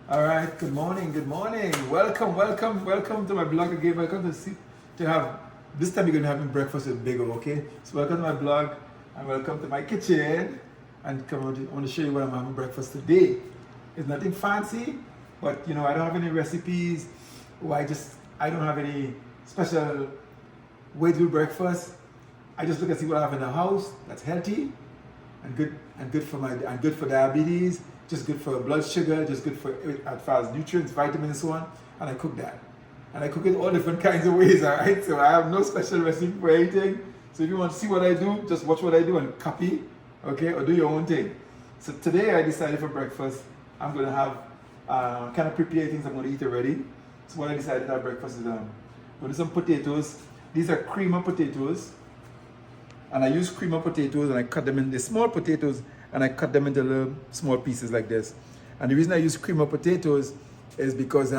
All right, good morning, good morning. Welcome to my blog again. Welcome to have, this time you're going to have breakfast with Big O, okay? So welcome to my blog and welcome to my kitchen. And come on, I want to show you what I'm having breakfast today. It's nothing fancy, but I don't have any recipes, or I don't have any special way to do breakfast. I just look and see what I have in the house that's healthy and good for diabetes, just good for blood sugar, just good for as far as nutrients, vitamins, and so on. And I cook that. And I cook it all different kinds of ways, all right? So I have no special recipe for anything. So if you want to see what I do, just watch what I do and copy, okay? Or do your own thing. So today I decided for breakfast, I'm going to have kind of prepare things I'm going to eat already. So what I decided to have breakfast is going to do some potatoes. These are creamer potatoes. And I use creamer potatoes and I cut them into small potatoes and I cut them into little small pieces like this. And the reason I use creamer potatoes is because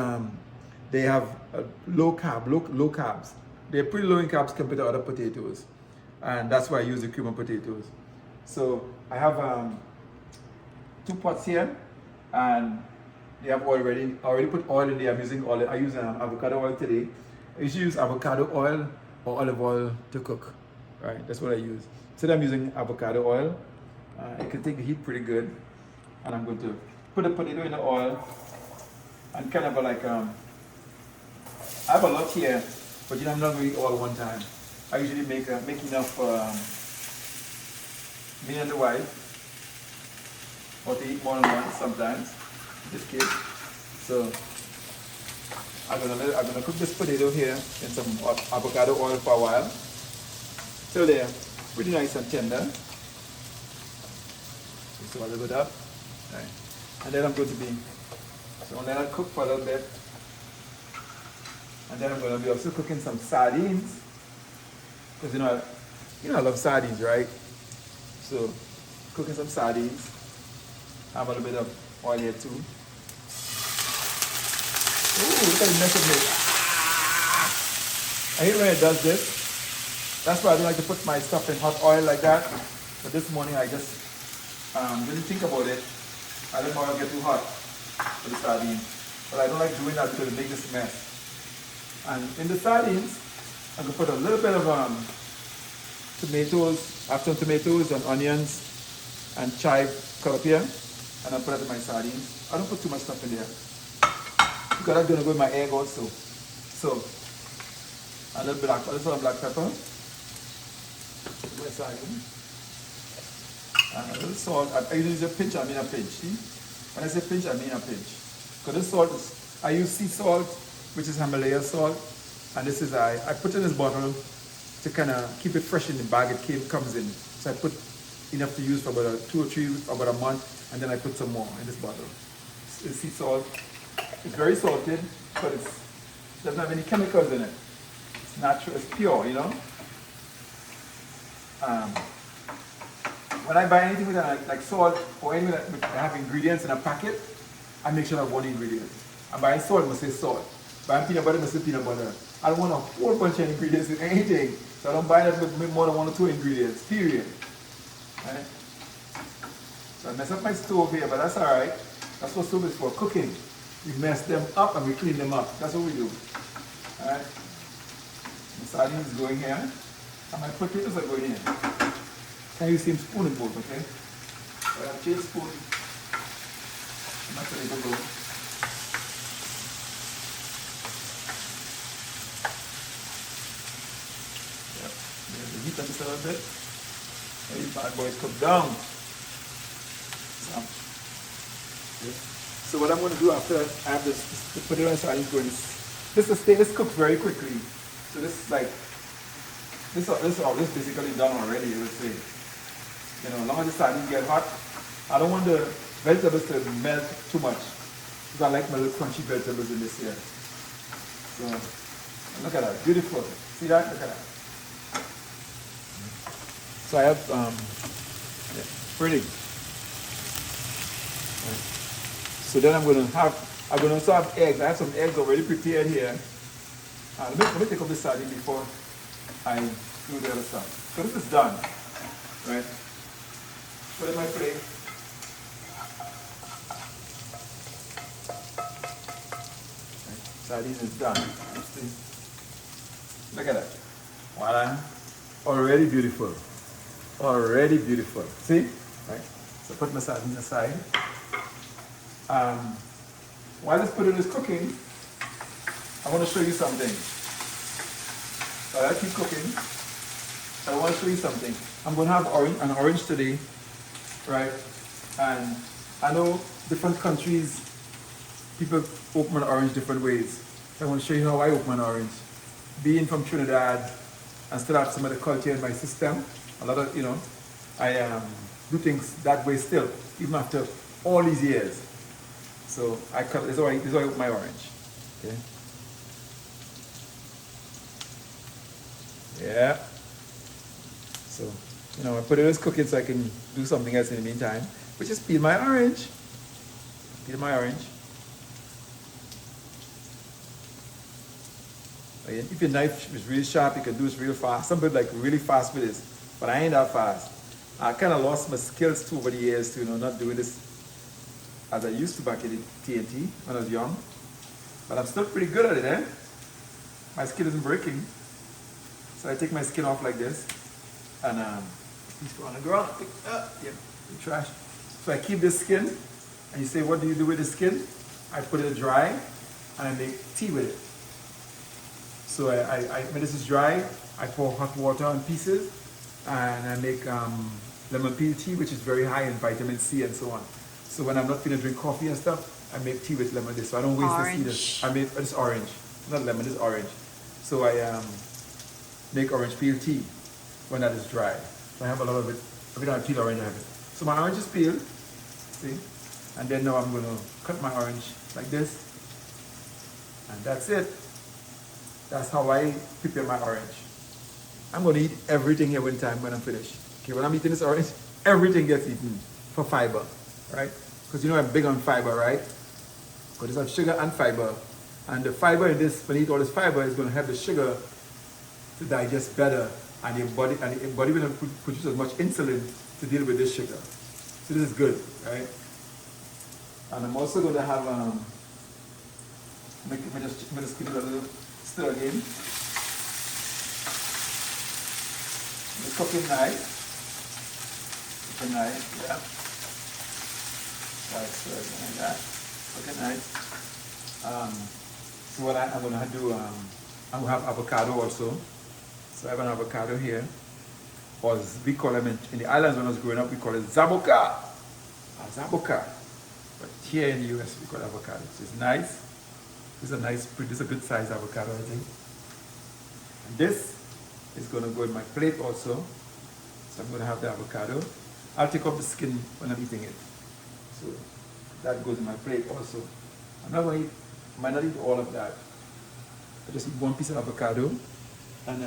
they have low carbs. They're pretty low in carbs compared to other potatoes. And that's why I use the creamer potatoes. So I have 2 pots here and they have oil ready. I already put oil in there. I'm using oil. I use avocado oil today. I usually use avocado oil or olive oil to cook. Right, that's what I use. Today I'm using avocado oil. It can take the heat pretty good. And I'm going to put the potato in the oil and kind of like, I have a lot here, but I'm not going to eat all at one time. I usually make enough for me and the wife, or to eat more than once sometimes, in this case. So I'm gonna cook this potato here in some avocado oil for a while. So they're pretty nice and tender. So a little bit up. Right. And then I'm going to let it cook for a little bit. And then I'm going to be also cooking some sardines. Because I love sardines, right? So cooking some sardines. Have a little bit of oil here too. Ooh, look at the mess of it. I hate when it does this. That's why I don't like to put my stuff in hot oil like that. But this morning I just didn't think about it. I didn't want to get too hot for the sardines. But I don't like doing that because it makes this mess. And in the sardines, I'm going to put a little bit of tomatoes, I have some tomatoes and onions and chive cut up here. And I'll put it in my sardines. I don't put too much stuff in there. Because I'm going to go with my egg also. So, a little black pepper. My sardine. And a little salt. I usually use a pinch, I mean a pinch. See? When I say pinch, I mean a pinch. Because this salt I use sea salt, which is Himalaya salt. And this is, I put in this bottle to kind of keep it fresh in the bag it comes in. So I put enough to use for about 2 or 3 weeks, about a month. And then I put some more in this bottle. It's sea salt. It's very salted, but it doesn't have any chemicals in it. It's natural, it's pure, When I buy anything with like salt or anything that have ingredients in a packet, I make sure I have one ingredient. I'm buying salt, it must say salt. Buying peanut butter, it must say peanut butter. I don't want a whole bunch of ingredients in anything. So I don't buy that with more than 1 or 2 ingredients, period. Right? So I mess up my stove here, but that's alright. That's what stove is for, cooking. We mess them up and we clean them up. That's what we do. Alright? The sardines is going here. And my potatoes are going in. Can you see him spoon in both, okay? So I have change spoon. My potato go. Yep. There's the heat up just a little bit. And these bad boys cook down. So what I'm going to do after I have the potato and sardines going, this cooks very quickly. So this is like, this is basically done already, I would say. As long as the sardines get hot, I don't want the vegetables to melt too much. Because I like my little crunchy vegetables in this here. So, look at that, beautiful. See that? Look at that. So I have, pretty. So then I'm going to also have eggs. I have some eggs already prepared here. Let me take off the sardine before I do the other stuff. So this is done, right? Put it in my plate. Sardine is done. See? Look at that. Voila. Already beautiful. Already beautiful. See? Right? So put my sardines aside. While this potato is cooking, I want to show you something. So I'll keep cooking. I want to show you something. I'm going to have an orange today, right? And I know different countries, people open an orange different ways. So I want to show you how I open an orange. Being from Trinidad and still have some of the culture in my system, a lot of, I do things that way still, even after all these years. So this is how I open my orange. Okay. Yeah. So, I put it as cooking so I can do something else in the meantime, which is peel my orange. Peel my orange. Again, if your knife is really sharp, you can do this real fast. Some people like really fast with this, but I ain't that fast. I kind of lost my skills too over the years to, not doing this as I used to back in the TNT when I was young. But I'm still pretty good at it, eh? My skin isn't breaking. So I take my skin off like this, and these go on the ground, pick up, yeah, the trash. So I keep this skin, and you say, what do you do with the skin? I put it dry, and I make tea with it. So when this is dry, I pour hot water on pieces, and I make lemon peel tea, which is very high in vitamin C and so on. So when I'm not feeling to drink coffee and stuff, I make tea with lemon this, so I don't waste this either. I make it's orange, not lemon, it's orange. So I make orange peel tea when that is dry. So I have a lot of it. Every time I peel orange, I have it. So my orange is peeled, see? And then now I'm going to cut my orange like this. And that's it. That's how I prepare my orange. I'm going to eat everything here one time when I'm finished. Okay, when I'm eating this orange, everything gets eaten for fiber, right? Because I'm big on fiber, right? Because it's have sugar and fiber. And the fiber in this, when you eat all this fiber, is going to help the sugar to digest better, and your body will produce as much insulin to deal with this sugar. So this is good, right? And I'm also going to have just give it a little stir again. The cooking knife, yeah. Right, stir again like that. Cooking knife. So what I'm going to do, I'm going to have avocado also. So I have an avocado here, or as we call them in the islands when I was growing up, we call it zaboka. Zaboka. But here in the US, we call it avocado. So it's nice. This is a good size avocado, I think. And this is going to go in my plate also. So I'm going to have the avocado. I'll take off the skin when I'm eating it. So that goes in my plate also. I'm not going to eat, might not eat all of that. I just eat one piece of avocado and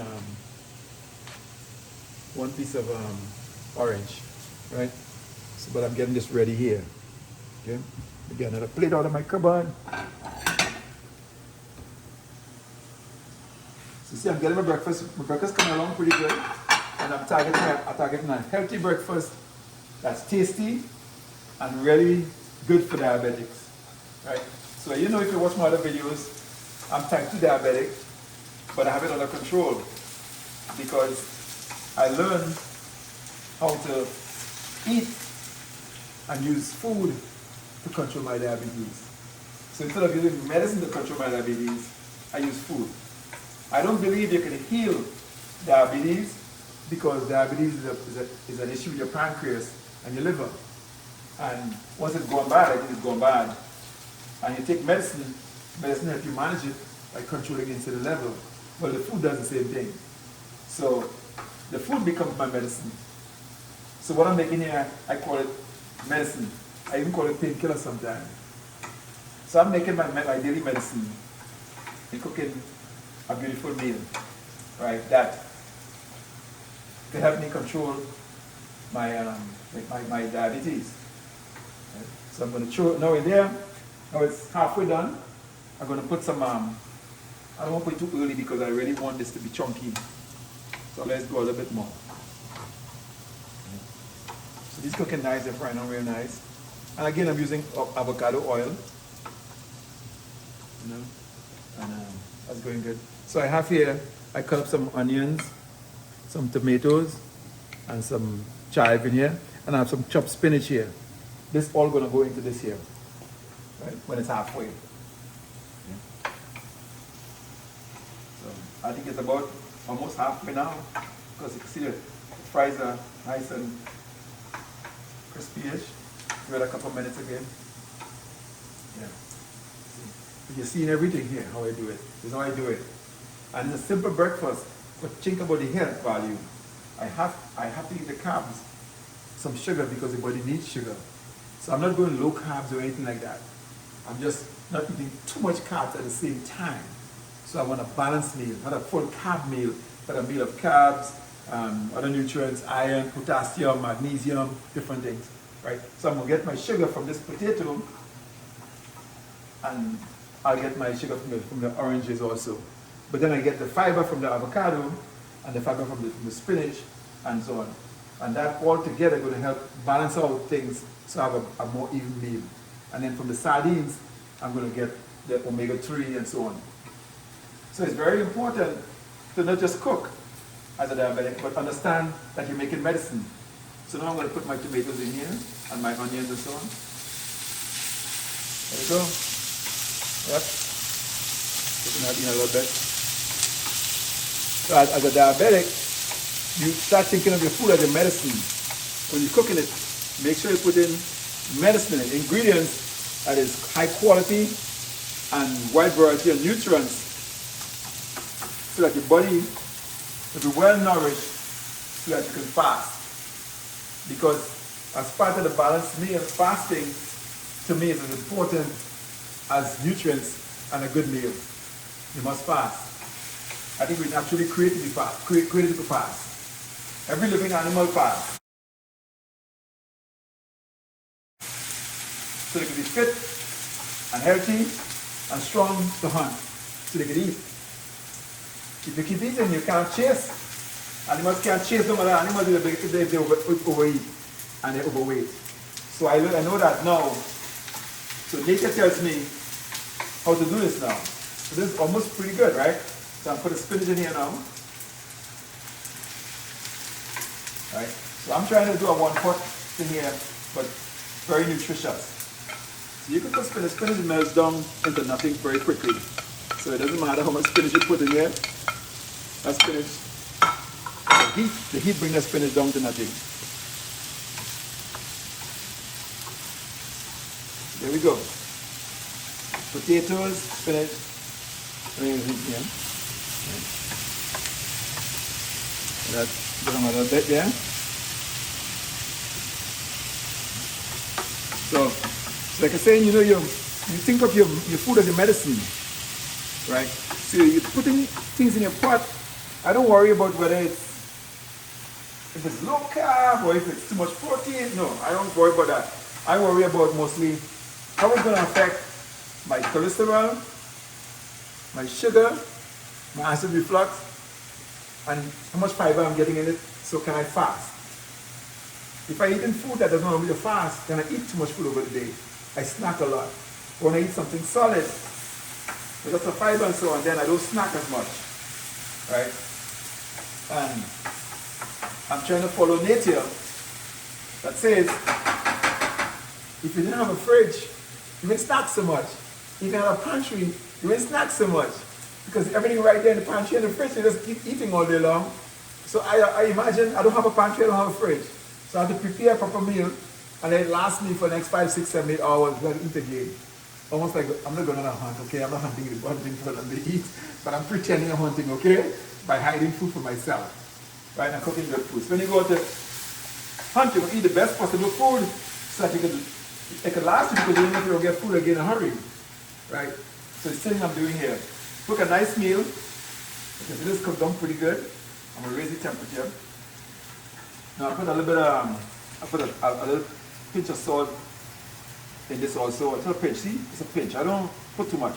one piece of orange, right? So, but I'm getting this ready here. Okay, get another plate out of my cupboard. So see, I'm getting my breakfast. My breakfast coming along pretty good, and I'm targeting a healthy breakfast that's tasty and really good for diabetics, right? So if you watch my other videos, I'm type 2 diabetic, but I have it under control because I learned how to eat and use food to control my diabetes. So instead of using medicine to control my diabetes, I use food. I don't believe you can heal diabetes because diabetes is an issue with your pancreas and your liver. And once it's gone bad, I think it's gone bad. And you take medicine helps you manage it by controlling insulin level. Well, the food does the same thing. So the food becomes my medicine. So what I'm making here, I call it medicine. I even call it painkiller sometimes. So I'm making my daily medicine and cooking a beautiful meal, right? That to help me control my my diabetes. Right? So I'm going to throw it now in there. Now it's halfway done. I'm going to put some. I don't want to put it too early because I really want this to be chunky. So let's go a little bit more. So these cooking nice, they're frying on real nice. And again, I'm using avocado oil. And that's going good. So I have here, I cut up some onions, some tomatoes, and some chive in here. And I have some chopped spinach here. This all gonna go into this here, right? When it's halfway. Yeah. So I think it's about almost halfway now, because you can see the fries are nice and crispy-ish. Wait a couple minutes again. Yeah. See. You're seeing everything here, how I do it. This is how I do it. And it's a simple breakfast, but think about the health value. I have to eat the carbs, some sugar, because the body needs sugar. So I'm not going low carbs or anything like that. I'm just not eating too much carbs at the same time. So I want a balanced meal, not a full carb meal, but a meal of carbs, other nutrients, iron, potassium, magnesium, different things, right? So I'm gonna get my sugar from this potato, and I'll get my sugar from the oranges also. But then I get the fiber from the avocado, and the fiber from the spinach, and so on. And that all together going to help balance out things, so I have a more even meal. And then from the sardines, I'm going to get the omega-3 and so on. So it's very important to not just cook as a diabetic, but understand that you're making medicine. So now I'm going to put my tomatoes in here, and my onions and so on. There we go. Yep. Putting that in a little bit. So as a diabetic, you start thinking of your food as a medicine. When you're cooking it, make sure you put in medicine in it, ingredients that is high quality and wide variety of nutrients, so that your body will be well nourished, so that you can fast. Because as part of the balanced meal, fasting to me is as important as nutrients and a good meal. You must fast. I think we naturally created to fast. Every living animal fasts. So they can be fit and healthy and strong to hunt, so they can eat. If you keep eating, you can't chase. Animals can't chase no other animals if they overeat and they're overweight. So I know that now. So nature tells me how to do this now. So this is almost pretty good, right? So I'm putting spinach in here now. Right? So I'm trying to do a one pot thing here, but very nutritious. So you can put spinach. Spinach melts down into nothing very quickly. So it doesn't matter how much spinach you put in here. That spinach, the heat brings the spinach down to nothing. There we go. Potatoes, spinach, yeah. That's a little bit, yeah. So like I was saying, you think of your food as a medicine, right? So you're putting things in your pot. I don't worry about whether if it's low carb or if it's too much protein. No, I don't worry about that. I worry about mostly how it's going to affect my cholesterol, my sugar, my acid reflux, and how much fiber I'm getting in it. So can I fast? If I eat food that doesn't allow me to fast, then I eat too much food over the day. I snack a lot. When I eat something solid, with lots of fiber and so on, then I don't snack as much, right? And I'm trying to follow nature that says, if you didn't have a fridge, you wouldn't snack so much. If you have a pantry, you wouldn't snack so much. Because everything right there in the pantry and the fridge, you just keep eating all day long. So I imagine I don't have a pantry, I don't have a fridge. So I have to prepare a proper meal, and it lasts me for the next 5, 6, 7, 8 hours when I eat again. Almost like I'm not going on a hunt, okay? I'm not hunting for them to eat, but I'm pretending I'm hunting, okay? By hiding food for myself, right? And cooking good food. So when you go to hunt, you can eat the best possible food so that it can last you, because you don't get food again in a hurry, right? So it's the thing I'm doing here. Cook a nice meal. Because it is cooked down pretty good. I'm going to raise the temperature. Now I put a little bit of, I put a little pinch of salt in this also. It's a pinch, see? It's a pinch. I don't put too much.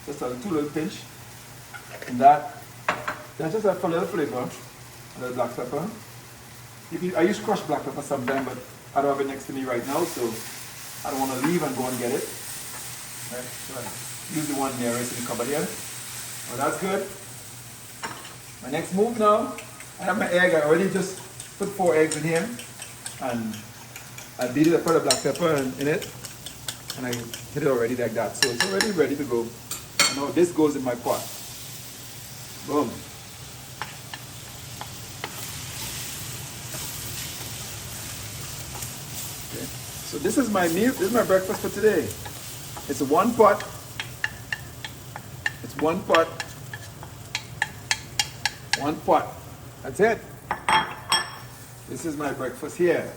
Just a little pinch in that. Then just for a little flavor, a little black pepper. I use crushed black pepper sometimes, but I don't have it next to me right now, so I don't want to leave and go and get it. Right? So I use the one nearest in the cupboard here. Oh, that's good. My next move now, I have my egg. I already just put 4 eggs in here. And I beat it, I put a black pepper in it. And I hit it already like that. So it's already ready to go. And now this goes in my pot. Boom. Okay. So this is my meal. This is my breakfast for today. It's one pot. It's one pot. One pot. That's it. This is my breakfast here.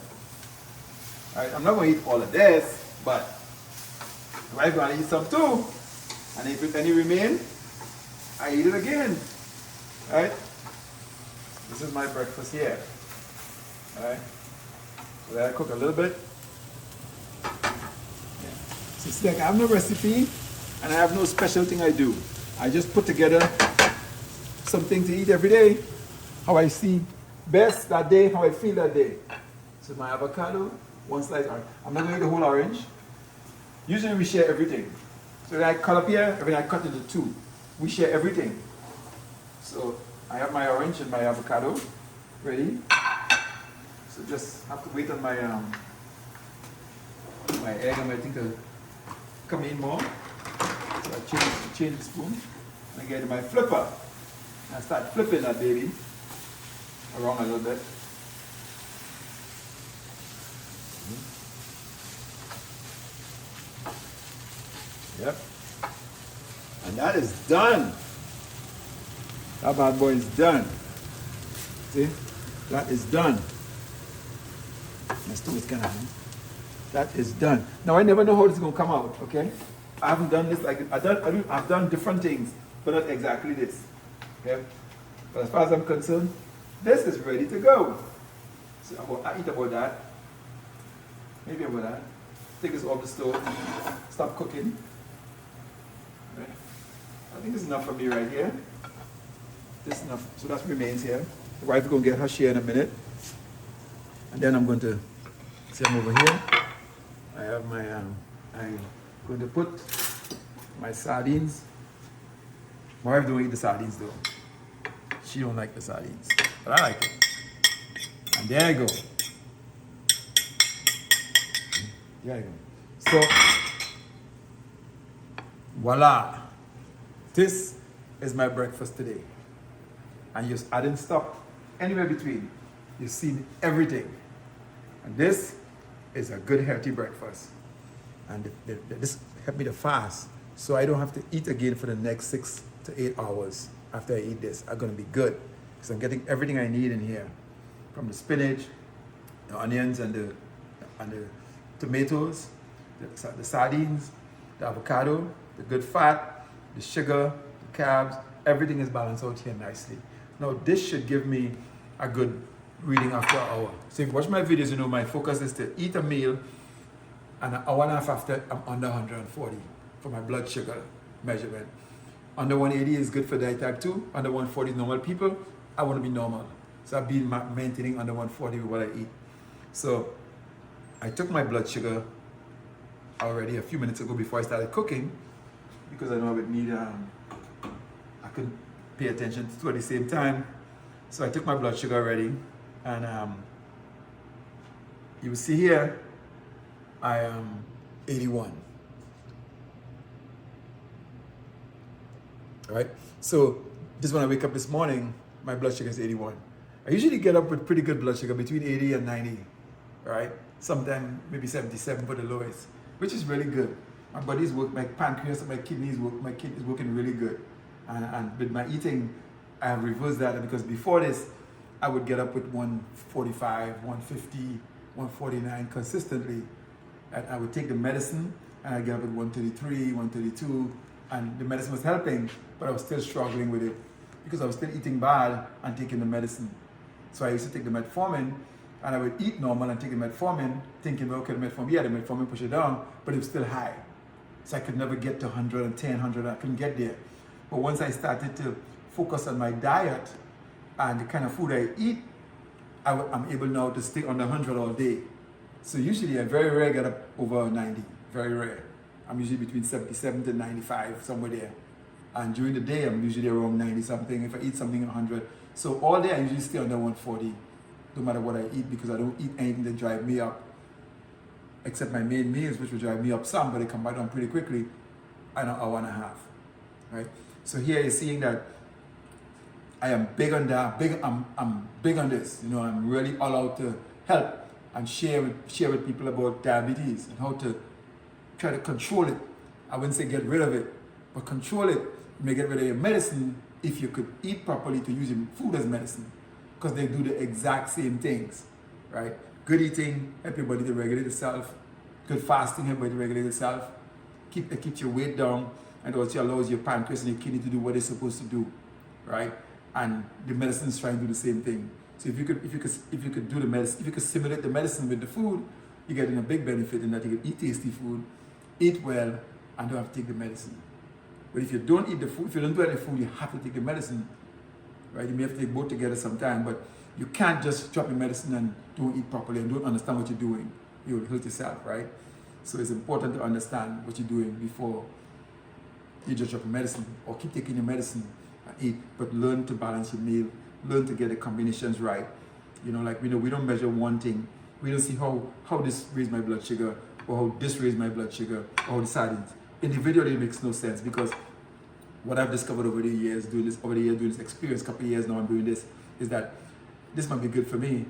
All right, I'm not going to eat all of this, but if I'm going to eat some too, and if any remain, I eat it again. All right? This is my breakfast here. All right? So then I cook a little bit. Yeah. So it's like I have no recipe, and I have no special thing I do. I just put together something to eat every day, how I see best that day, how I feel that day. So my avocado, 1 slice orange. I'm not going to eat the whole orange. Usually we share everything. So when I cut up here, when I cut into 2, we share everything. So I have my orange and my avocado ready. So just have to wait on my my egg and my thing to come in more. So I change the spoon and I get my flipper. And I start flipping that baby around a little bit. Yep. And that is done. That bad boy is done. See? That is done. My stove is kind of that is done. Now I never know how this is gonna come out, okay? I haven't done this like I've done different things, but not exactly this. Okay? But as far as I'm concerned, this is ready to go. So I eat about that. Maybe about that. Take this off the stove. Stop cooking. Right. I think this is enough for me right here. This is enough. So that remains here. The wife is going to get her share in a minute. And then I'm going to see I'm over here. I have my, I'm going to put my sardines. My wife don't eat the sardines though. She don't like the sardines, but I like it. And there you go. There you go. So, voila. This is my breakfast today. And I didn't stop anywhere between. You've seen everything. And this is a good healthy breakfast. And this helped me to fast. So I don't have to eat again for the next 6 to 8 hours after I eat this. I'm gonna be good. Because I'm getting everything I need in here. From the spinach, the onions and the tomatoes, the sardines, the avocado, the good fat, the sugar, the carbs, everything is balanced out here nicely. Now this should give me a good reading after an hour. So if you watch my videos, you know my focus is to eat a meal and an hour and a half after I'm under 140 for my blood sugar measurement. Under 180 is good for diet type 2, under 140 is normal people. I want to be normal. So I've been maintaining under 140 with what I eat. So I took my blood sugar already a few minutes ago before I started cooking because I know I would need, I couldn't pay attention to two at the same time. So I took my blood sugar already and you will see here, I am 81. All right, so just when I wake up this morning, my blood sugar is 81. I usually get up with pretty good blood sugar, between 80 and 90, all right? Sometimes maybe 77 for the lowest, which is really good. My body's work, my pancreas, my kidneys work, my kidneys working really good. And with my eating, I have reversed that because before this, I would get up with 145, 150, 149 consistently. And I would take the medicine and I'd get up at 133, 132, and the medicine was helping, but I was still struggling with it because I was still eating bad and taking the medicine. So I used to take the metformin and I would eat normal and take the metformin, thinking, well, okay, the metformin push it down, but it was still high. So I could never get to 110, 100, I couldn't get there. But once I started to focus on my diet and the kind of food I eat, I'm able now to stay under 100 all day. So usually I very rare get up over 90, very rare. I'm usually between 77 to 95, somewhere there. And during the day, I'm usually around 90 something. If I eat something 100. So all day I usually stay under 140, no matter what I eat, because I don't eat anything that drive me up, except my main meals, which will drive me up some, but they come back down pretty quickly in an hour and a half, right? So here you're seeing that I am big on that. I'm big on this. You know, I'm really all out to help and share with people about diabetes and how to try to control it. I wouldn't say get rid of it, but control it. You may get rid of your medicine if you could eat properly to use your food as medicine, because they do the exact same things, right? Good eating help your body to regulate itself. Good fasting help your body to regulate itself. It keeps your weight down, and also allows your pancreas and your kidney to do what they're supposed to do, right? And the medicine is trying to do the same thing. So if you could do the medicine, if you could simulate the medicine with the food, you're getting a big benefit in that you can eat tasty food, eat well, and don't have to take the medicine. But if you don't eat the food, if you don't do any food, you have to take the medicine, right? You may have to take both together sometime, but you can't just drop your medicine and don't eat properly and don't understand what you're doing. You'll hurt yourself, right? So it's important to understand what you're doing before you just drop your medicine or keep taking your medicine and eat, but learn to balance your meal, learn to get the combinations right. You know, like we don't measure one thing. We don't see how this raised my blood sugar, or how this raised my blood sugar, or how the sardines. Individually, it makes no sense, because what I've discovered over the years doing this experience, couple of years now I'm doing this, is that this might be good for me,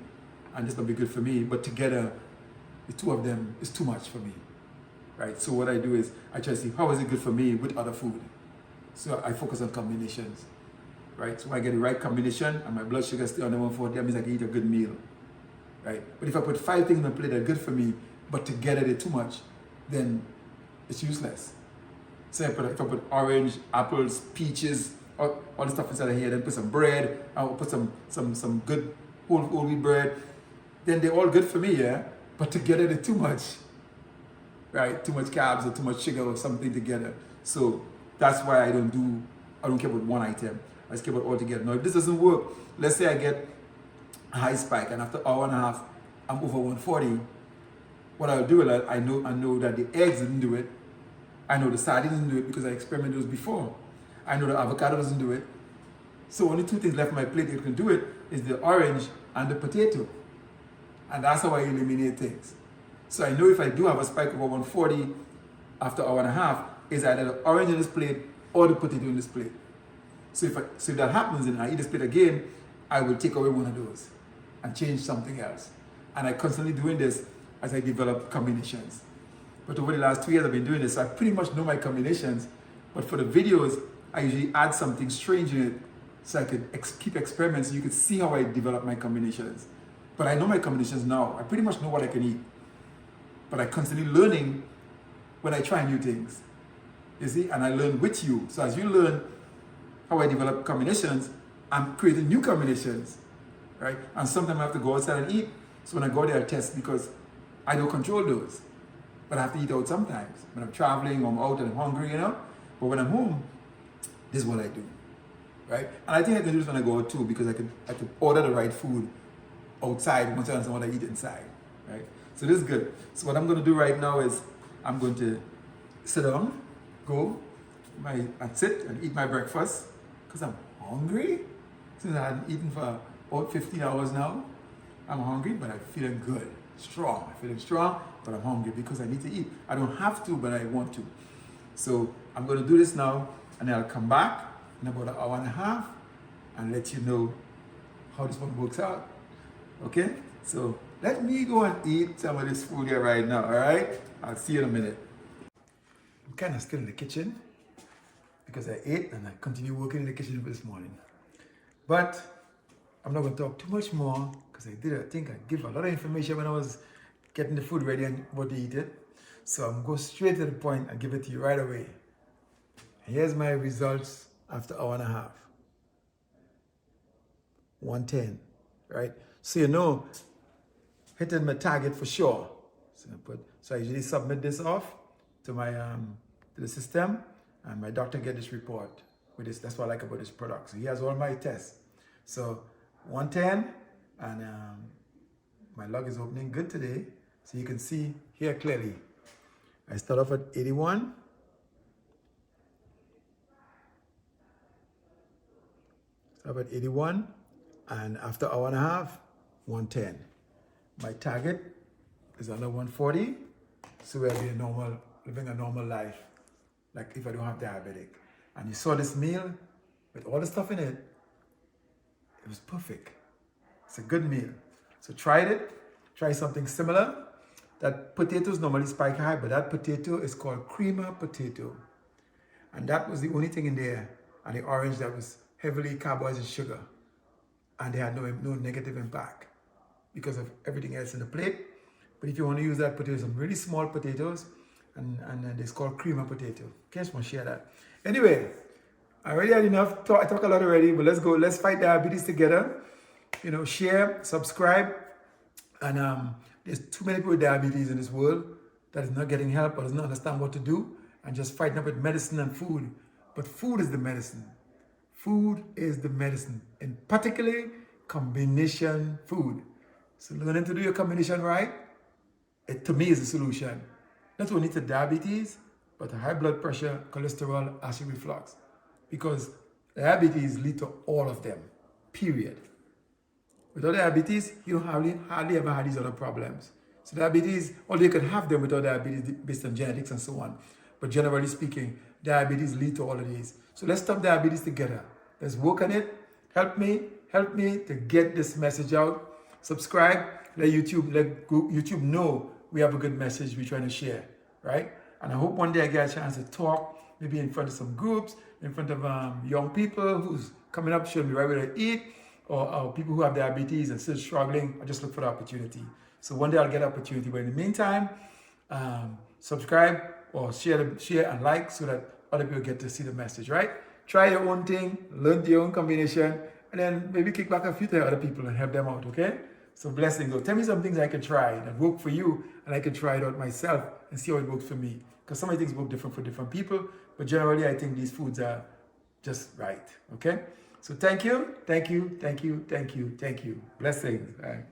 and this might be good for me, but together, the two of them is too much for me, right? So what I do is I try to see how is it good for me with other food. So I focus on combinations, right? So when I get the right combination and my blood sugar stays under 140, that means I can eat a good meal, right? But if I put 5 things on the plate that are good for me, but together they're too much, then it's useless. So if I put orange, apples, peaches, all the stuff inside of here, then put some bread, I'll put some good whole wheat bread, then they're all good for me, yeah? But together they're too much, right? Too much carbs or too much sugar or something together. So that's why I don't care about one item. I just care about all together. Now if this doesn't work, let's say I get a high spike and after an hour and a half, I'm over 140, what I'll do is I know that the eggs didn't do it. I know the sardines didn't do it because I experimented those before. I know the avocado doesn't do it. So only 2 things left on my plate that can do it is the orange and the potato. And that's how I eliminate things. So I know if I do have a spike over 140 after an hour and a half, is either the orange in this plate or the potato in this plate. So if that happens and I eat this plate again, I will take away one of those and change something else. And I constantly doing this as I develop combinations. But over the last 2 years I've been doing this, so I pretty much know my combinations. But for the videos, I usually add something strange in it so I could keep experiments so you could see how I develop my combinations. But I know my combinations now. I pretty much know what I can eat. But I'm constantly learning when I try new things. You see? And I learn with you. So as you learn how I develop combinations, I'm creating new combinations, right? And sometimes I have to go outside and eat. So when I go there, I test because I don't control those. But I have to eat out sometimes. When I'm traveling, or I'm out and I'm hungry, you know? But when I'm home, this is what I do, right? And I think I can do this when I go out too, because I could order the right food outside once I understand what I eat inside, right? So this is good. So what I'm going to do right now is I'm going to sit down, and sit and eat my breakfast because I'm hungry. Since I hadn't eaten for about 15 hours now, I'm hungry, but I'm feeling good, strong. I'm feeling strong, but I'm hungry because I need to eat. I don't have to, but I want to. So I'm going to do this now, and then I'll come back in about an hour and a half and let you know how this one works out. Okay? So let me go and eat some of this food here right now, all right? I'll see you in a minute. I'm kind of still in the kitchen because I ate and I continue working in the kitchen this morning. But I'm not going to talk too much more because I think I give a lot of information when I was getting the food ready and what to eat it. So I'm going straight to the point and give it to you right away. Here's my results after an hour and a half. 110, right? So you know, hitting my target for sure. So I usually submit this off to my to the system, and my doctor get this report with this. That's what I like about this product. So he has all my tests. So 110, and my log is opening good today. So you can see here clearly. I start off at 81. So about 81, and after an hour and a half, 110. My target is under 140, so we'll be living a normal life, like if I don't have diabetic. And you saw this meal with all the stuff in it. It was perfect. It's a good meal. So try it. Try something similar. That potatoes normally spike high, but that potato is called creamer potato. And that was the only thing in there. And the orange that was heavily carbohydrates and sugar. And they had no negative impact because of everything else in the plate. But if you want to use that potato, some really small potatoes, and it's called creamer potato. Okay, I just want to share that. Anyway, I already had enough. I talk a lot already, but let's go. Let's fight diabetes together. You know, share, subscribe. And there's too many people with diabetes in this world that is not getting help or does not understand what to do and just fighting up with medicine and food. But food is the medicine. Food is the medicine, and particularly combination food. So learning to do your combination right, to me is the solution. Not only to diabetes, but to high blood pressure, cholesterol, acid reflux. Because diabetes leads to all of them, period. Without diabetes, you don't hardly ever have these other problems. So diabetes, although you can have them without diabetes based on genetics and so on, but generally speaking, diabetes leads to all of these. So let's stop diabetes together. Let's work on it. Help me to get this message out. Subscribe, let YouTube know we have a good message we're trying to share, right? And I hope one day I get a chance to talk, maybe in front of some groups, in front of young people who's coming up, showing me right where to eat, or people who have diabetes and still struggling. I just look for the opportunity. So one day I'll get an opportunity. But in the meantime, subscribe or share and like so that other people get to see the message, right? Try your own thing, learn your own combination, and then maybe kick back a few to other people and help them out, okay? So blessings. So tell me some things I can try that work for you, and I can try it out myself and see how it works for me. Because some of the things work different for different people, but generally I think these foods are just right, okay? So thank you. Blessings. All right.